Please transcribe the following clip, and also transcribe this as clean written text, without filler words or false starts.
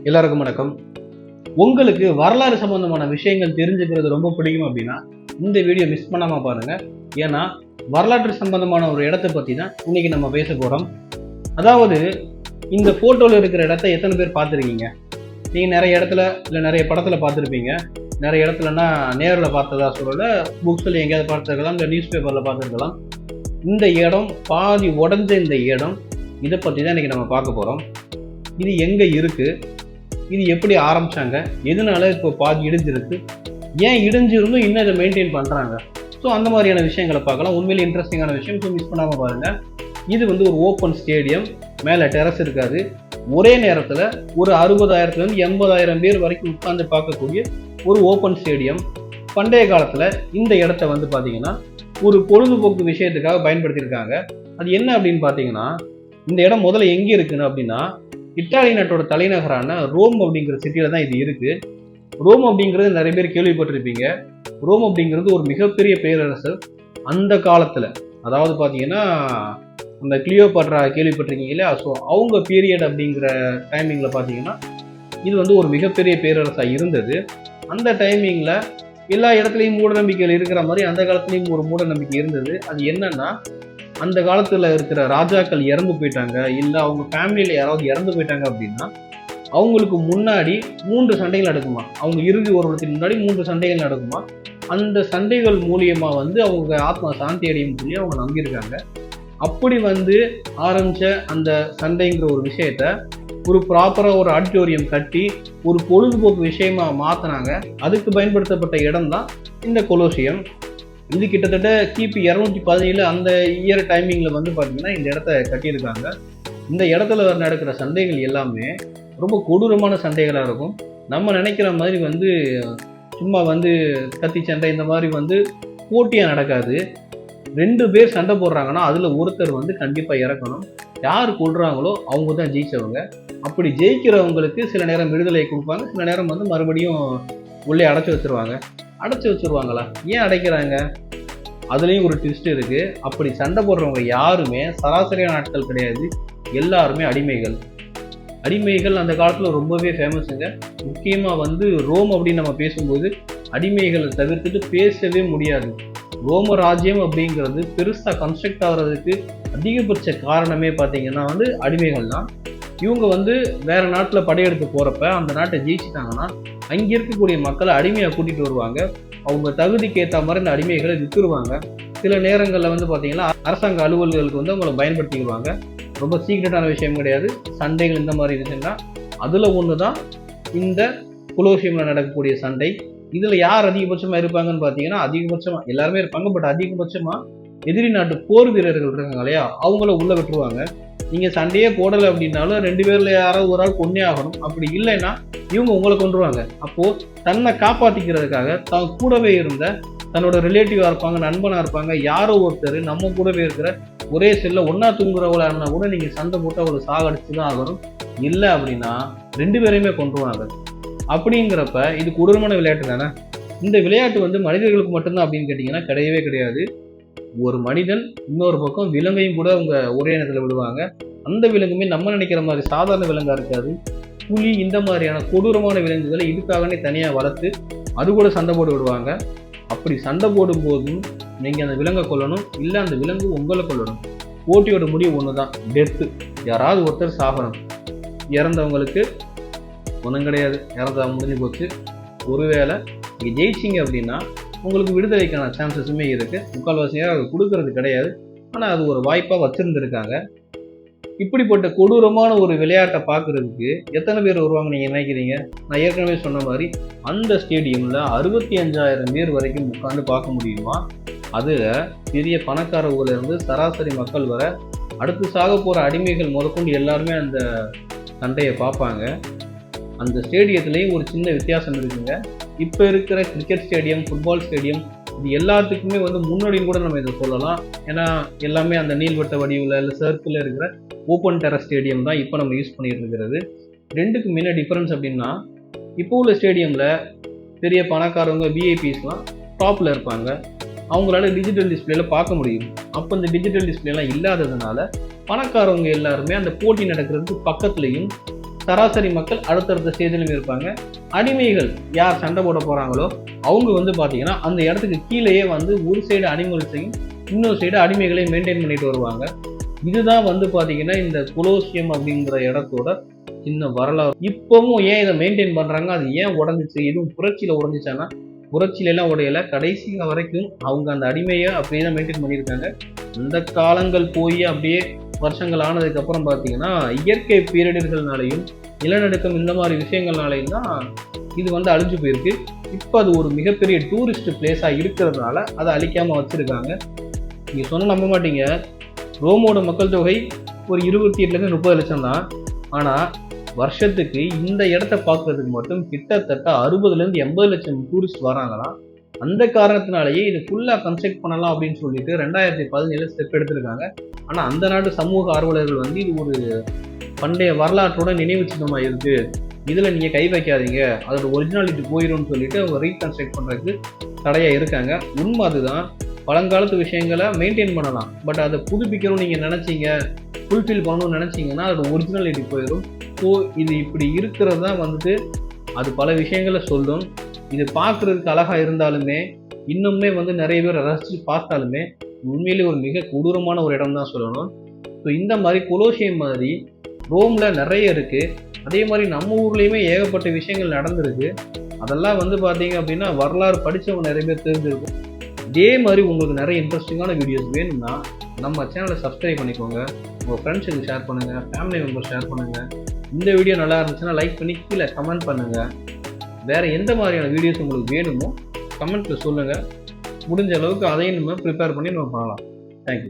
எல்லாருக்கும் வணக்கம். உங்களுக்கு வரலாறு சம்பந்தமான விஷயங்கள் தெரிஞ்சுக்கிறது ரொம்ப பிடிக்கும் அப்படின்னா இந்த வீடியோ மிஸ் பண்ணாம பாருங்க. ஏன்னா வரலாற்று சம்பந்தமான ஒரு இடத்தை பத்தி தான் இன்னைக்கு நம்ம பேச போறோம். அதாவது இந்த போட்டோல இருக்கிற இடத்த எத்தனை பேர் பார்த்துருக்கீங்க? நீங்க நிறைய இடத்துல இல்லை நிறைய படத்துல பார்த்துருப்பீங்க. நிறைய இடத்துலன்னா நேரில் பார்த்ததா சொல்லல, புக்ஸ்ல எங்கேயாவது பார்த்துருக்கலாம், இல்லை நியூஸ் பேப்பர்ல பார்த்துருக்கலாம். இந்த இடம் பாதி உடஞ்ச இந்த இடம், இதை பற்றி தான் இன்னைக்கு நம்ம பார்க்க போறோம். இது எங்க இருக்கு, இது எப்படி ஆரம்பிச்சாங்க, எதனால இப்போ பாதி இடிஞ்சிருக்கு, ஏன் இடிஞ்சிருந்தும் இன்னும் இதை மெயின்டைன் பண்ணுறாங்க. ஸோ அந்த மாதிரியான விஷயங்களை பார்க்கலாம். உண்மையிலே இன்ட்ரெஸ்டிங்கான விஷயம். ஸோ மிஸ் பண்ணாமல் பாருங்கள். இது ஒரு ஓப்பன் ஸ்டேடியம், மேலே டெரஸ் இருக்காது. ஒரே நேரத்தில் ஒரு 60,000 80,000 பேர் வரைக்கும் உட்கார்ந்து பார்க்கக்கூடிய ஒரு ஓப்பன் ஸ்டேடியம். பண்டைய காலத்தில் இந்த இடத்த பார்த்தீங்கன்னா ஒரு பொழுதுபோக்கு விஷயத்துக்காக பயன்படுத்தியிருக்காங்க. அது என்ன அப்படின்னு பார்த்தீங்கன்னா, இந்த இடம் முதல்ல எங்கே இருக்குன்னு அப்படின்னா இத்தாலி நாட்டோட தலைநகரான ரோம் அப்படிங்கிற சிட்டியில தான் இது இருக்கு. ரோம் அப்படிங்கிறது நிறைய பேர் கேள்விப்பட்டிருப்பீங்க. ரோம் அப்படிங்கிறது ஒரு மிகப்பெரிய பேரரசு அந்த காலத்துல. அதாவது பாத்தீங்கன்னா அந்த கிளியோபாட்ரா கேள்விப்பட்டிருக்கீங்க இல்லையா? ஸோ அவங்க பீரியட் அப்படிங்கிற டைமிங்ல பாத்தீங்கன்னா இது ஒரு மிகப்பெரிய பேரரசா இருந்தது. அந்த டைமிங்ல எல்லா இடத்துலையும் மூட நம்பிக்கைகள் இருக்கிற மாதிரி அந்த காலத்துலயும் ஒரு மூட நம்பிக்கை இருந்தது. அது என்னன்னா, அந்த காலத்துல இருக்கிற ராஜாக்கள் இறந்து போயிட்டாங்க, இல்ல அவங்க ஃபேமிலியில யாராவது இறந்து போயிட்டாங்க அப்படின்னா அவங்களுக்கு முன்னாடி 3 சண்டைகள் நடக்குமா. அவங்க இறுதி ஒருவரத்தின் முன்னாடி 3 சண்டைகள் நடக்குமா. அந்த சண்டைகள் மூலியமா அவங்க ஆத்மா சாந்தி அடையும் சொல்லி அவங்க நம்பியிருக்காங்க. அப்படி ஆரம்பிச்ச அந்த சண்டைங்கிற ஒரு விஷயத்த ஒரு ப்ராப்பரா ஒரு ஆடிட்டோரியம் கட்டி ஒரு பொழுதுபோக்கு விஷயமா மாத்தினாங்க. அதுக்கு பயன்படுத்தப்பட்ட இடம் தான் இந்த கொலோசியம். இது கிட்டத்தட்ட கிபி 217 அந்த இயர் டைமிங்ல பார்த்தீங்கன்னா இந்த இடத்த கட்டியிருக்காங்க. இந்த இடத்துல நடக்கிற சண்டைகள் எல்லாமே ரொம்ப கொடூரமான சண்டைகளாக இருக்கும். நம்ம நினைக்கிற மாதிரி சும்மா கத்தி சண்டை இந்த மாதிரி போட்டியாக நடக்காது. 2 பேர் சண்டை போடுறாங்கன்னா அதில் ஒருத்தர் கண்டிப்பாக இறக்கணும். யார் கொள்றாங்களோ அவங்க தான் ஜெயிச்சவங்க. அப்படி ஜெயிக்கிறவங்களுக்கு சில நேரம் விடுதலை கொடுப்பாங்க, சில நேரம் மறுபடியும் உள்ளே அடைச்சி வச்சிருவாங்களா? ஏன் அடைக்கிறாங்க? அதுலேயும் ஒரு ட்விஸ்ட் இருக்கு. அப்படி சண்டை போடுறவங்க யாருமே சராசரியான ஆட்கள் கிடையாது, எல்லாருமே அடிமைகள் அந்த காலத்தில் ரொம்பவே ஃபேமஸுங்க. முக்கியமாக ரோம் அப்படின்னு நம்ம பேசும்போது அடிமைகளை தவிர்த்துட்டு பேசவே முடியாது. ரோம ராஜ்யம் அப்படிங்கிறது பெருசாக கன்ஸ்ட்ரக்ட் ஆகிறதுக்கு அதிகபட்ச காரணமே பார்த்தீங்கன்னா அடிமைகள் தான். இவங்க வேற நாட்டில் படையெடுத்து போகிறப்ப அந்த நாட்டை ஜெயிச்சிட்டாங்கன்னா அங்கே இருக்கக்கூடிய மக்களை அடிமையாக கூட்டிகிட்டு வருவாங்க. அவங்க தகுதிக்கு ஏற்ற மாதிரி இந்த அடிமைகளை விற்றுருவாங்க. சில நேரங்களில் பார்த்தீங்கன்னா அரசாங்க அலுவல்களுக்கு அவங்களை பயன்படுத்திக்குவாங்க. ரொம்ப சீக்ரெட்டான விஷயம் கிடையாது. சண்டைகள் இந்த மாதிரி விஷயம்தான். அதில் ஒன்று தான் இந்த கொலோசியமில் நடக்கக்கூடிய சண்டை. இதில் யார் அதிகபட்சமாக இருப்பாங்கன்னு பார்த்தீங்கன்னா, அதிகபட்சமாக எல்லாருமே இருப்பாங்க, பட் அதிகபட்சமாக எதிரி நாட்டு போர் வீரர்கள் இருக்காங்க இல்லையா, அவங்கள உள்ள விட்டுருவாங்க. நீங்கள் சண்டையே போடலை அப்படின்னாலும் 2 பேரில் யாராவது ஒரு ஆள் கொன்னே ஆகணும். அப்படி இல்லைன்னா இவங்க உங்களை கொண்டுருவாங்க. அப்போது தன்னை காப்பாற்றிக்கிறதுக்காக தான் கூடவே இருந்த தன்னோட ரிலேட்டிவாக இருப்பாங்க, நண்பனாக இருப்பாங்க, யாரோ ஒருத்தர் நம்ம கூடவே இருக்கிற ஒரே செல்ல ஒன்றா தூங்குறவங்களா இருந்தால் கூட நீங்கள் சண்டை போட்டு அவங்களை சாகடிச்சு தான் ஆகணும். இல்லை அப்படின்னா 2 பேரையுமே கொண்டுருவாங்க. அப்படிங்கிறப்ப இது கொடூரமான விளையாட்டு தானே. இந்த விளையாட்டு மனிதர்களுக்கு மட்டும்தான் அப்படின்னு கேட்டிங்கன்னா கிடையவே கிடையாது. ஒரு மனிதன் இன்னொரு பக்கம் விலங்கையும் கூட அவங்க ஒரே நேரத்தில் விடுவாங்க. அந்த விலங்குமே நம்ம நினைக்கிற மாதிரி சாதாரண விலங்கா இருக்காது. புலி இந்த மாதிரியான கொடூரமான விலங்குகளை இதுக்காகவே தனியாக வளர்த்து அது கூட சண்டை போட்டு விடுவாங்க. அப்படி சண்டை போடும் போதும் நீங்கள் அந்த விலங்கை கொல்லணும், இல்லை அந்த விலங்கு உங்களை கொல்லணும். போட்டியோட முடிவு ஒன்று தான், டெத்து. யாராவது ஒருத்தர் சாகணும். இறந்தவங்களுக்கு ஒன்றும் கிடையாது, இறந்தவங்க முடிஞ்சு போச்சு. ஒருவேளை நீங்கள் ஜெயிச்சிங்க அப்படின்னா உங்களுக்கு விடுதலைக்கான சான்சஸுமே இருக்குது. முக்கால்வாசியாக அது கொடுக்கறது கிடையாது, ஆனால் அது ஒரு வாய்ப்பாக வச்சுருந்துருக்காங்க. இப்படிப்பட்ட கொடூரமான ஒரு விளையாட்டை பார்க்குறதுக்கு எத்தனை பேர் வருவாங்க நீங்கள் நினைக்கிறீங்க? நான் ஏற்கனவே சொன்ன மாதிரி அந்த ஸ்டேடியமில் 65,000 பேர் வரைக்கும் உட்காந்து பார்க்க முடியுமா? அதில் பெரிய பணக்காரர்களிருந்து சராசரி மக்கள் வர, அடுத்து சாக போகிற அடிமைகள் முதற்கொண்டு எல்லாருமே அந்த சண்டையை பார்ப்பாங்க. அந்த ஸ்டேடியத்துலேயும் ஒரு சின்ன வித்தியாசம் இருக்குங்க. இப்போ இருக்கிற கிரிக்கெட் ஸ்டேடியம், ஃபுட்பால் ஸ்டேடியம், இது எல்லாத்துக்குமே முன்னோடின்னு கூட நம்ம இதை சொல்லலாம். ஏன்னா எல்லாமே அந்த நீள்வட்ட வடிவில் இல்லை சர்க்கிளில் இருக்கிற ஓப்பன் டெரஸ் ஸ்டேடியம் தான் இப்போ நம்ம யூஸ் பண்ணிட்டு இருக்கிறது. 2க்கும் என்ன டிஃபரன்ஸ் அப்படின்னா, இப்போ உள்ள ஸ்டேடியமில் பெரிய பணக்காரவங்க விஐபிஸ்லாம் டாப்பில் இருப்பாங்க. அவங்களால டிஜிட்டல் டிஸ்பிளேல பார்க்க முடியும். அப்போ இந்த டிஜிட்டல் டிஸ்பிளேலாம் இல்லாததுனால பணக்காரவங்க எல்லாருமே அந்த போட்டி நடக்கிறதுக்கு பக்கத்துலேயும் சராசரி மக்கள் அடுத்தடுத்த ஸ்டேஜிலும் இருப்பாங்க. அடிமைகள் யார் சண்டை போட போறாங்களோ அவங்க வந்து பார்த்தீங்கன்னா அந்த இடத்துக்கு கீழேயே வந்து ஒரு சைடு அனிமல்ஸையும் இன்னொரு சைடு அடிமைகளையும் மெயின்டைன் பண்ணிட்டு வருவாங்க. இதுதான் வந்து பார்த்தீங்கன்னா இந்த கொலோசியம் அப்படிங்கிற இடத்தோட சின்ன வரலாறு. இப்பவும் ஏன் இதை மெயின்டைன் பண்றாங்க, அது ஏன் உடஞ்சிச்சு, எதுவும் புரட்சியில உடஞ்சிச்சானா புரட்சியில எல்லாம் உடையல, கடைசி வரைக்கும் அவங்க அந்த அடிமையை அப்படியே தான் மெயின்டைன் பண்ணியிருக்காங்க. இந்த காலங்கள் போய் அப்படியே வருஷங்கள் ஆனதுக்கு அப்புறம் பார்த்தீங்கன்னா இயற்கை பேரிடர்கள்னாலையும் நிலநடுக்கம் இந்த மாதிரி விஷயங்கள்னாலையும் தான் இது வந்து அழிஞ்சு போயிருக்கு. இப்போ அது ஒரு மிகப்பெரிய டூரிஸ்ட் பிளேஸாக இருக்கிறதுனால அதை அழிக்காம வச்சிருக்காங்க. நீங்க சொன்ன நம்ப மாட்டீங்க, ரோமோட மக்கள் தொகை ஒரு 28 30 லட்சம் தான். ஆனால் வருஷத்துக்கு இந்த இடத்த பார்க்கறதுக்கு மட்டும் கிட்டத்தட்ட 60 80 லட்சம் டூரிஸ்ட் வராங்களாம். அந்த காரணத்தினாலேயே இது ஃபுல்லாக கன்ஸ்ட்ரக்ட் பண்ணலாம் அப்படின்னு சொல்லிட்டு 2017 ஸ்டெப் எடுத்திருக்காங்க. ஆனால் அந்த நாட்டு சமூக ஆர்வலர்கள் வந்து இது ஒரு பண்டைய வரலாற்றோட நினைவு சின்னமாக இருக்கு, இதில் நீங்கள் கை வைக்காதீங்க, அதோட ஒரிஜினாலிட்டி போயிடும்னு சொல்லிட்டு அவங்க ரீகன்ஸ்ட்ரக்ட் பண்ணுறதுக்கு தடையாக இருக்காங்க. உண்மை அதுதான். பழங்காலத்து விஷயங்களை மெயின்டைன் பண்ணலாம், பட் அதை புதுப்பிக்கணும்னு நீங்கள் நினச்சிங்க, ஃபுல்ஃபில் பண்ணணும்னு நினச்சிங்கன்னா அதோட ஒரிஜினாலிட்டி போயிடும். ஸோ இது இப்படி இருக்கிறது தான் வந்துட்டு அது பல விஷயங்களை சொல்லும். இது பார்க்குறதுக்கு அழகாக இருந்தாலுமே இன்னுமே வந்து நிறைய பேர் ரசித்து பார்த்தாலுமே உண்மையிலே ஒரு மிக கொடூரமான ஒரு இடம் தான் சொல்லணும். ஸோ இந்த மாதிரி கொலோசியம் மாதிரி ரோமில் நிறைய இருக்குது. அதே மாதிரி நம்ம ஊர்லேயுமே ஏகப்பட்ட விஷயங்கள் நடந்திருக்கு. அதெல்லாம் வந்து பார்த்தீங்க அப்படின்னா வரலாறு படித்தவங்க நிறைய பேர் தெரிஞ்சிருக்கும். இதே மாதிரி உங்களுக்கு நிறைய இன்ட்ரெஸ்டிங்கான வீடியோஸ் வேணும்னா நம்ம சேனலை சப்ஸ்கிரைப் பண்ணிக்கோங்க, உங்கள் ஃப்ரெண்ட்ஸுக்கு ஷேர் பண்ணுங்கள், ஃபேமிலி மெம்பர் ஷேர் பண்ணுங்கள். இந்த வீடியோ நல்லா இருந்துச்சுன்னா லைக் பண்ணி கீழே கமெண்ட் பண்ணுங்கள். வேறு எந்த மாதிரியான வீடியோஸ் உங்களுக்கு வேணுமோ கமெண்ட்டில் சொல்லுங்கள். முடிஞ்ச அளவுக்கு அதையும் நம்ம ப்ரிப்பேர் பண்ணி நம்ம பண்ணலாம். தேங்க்யூ.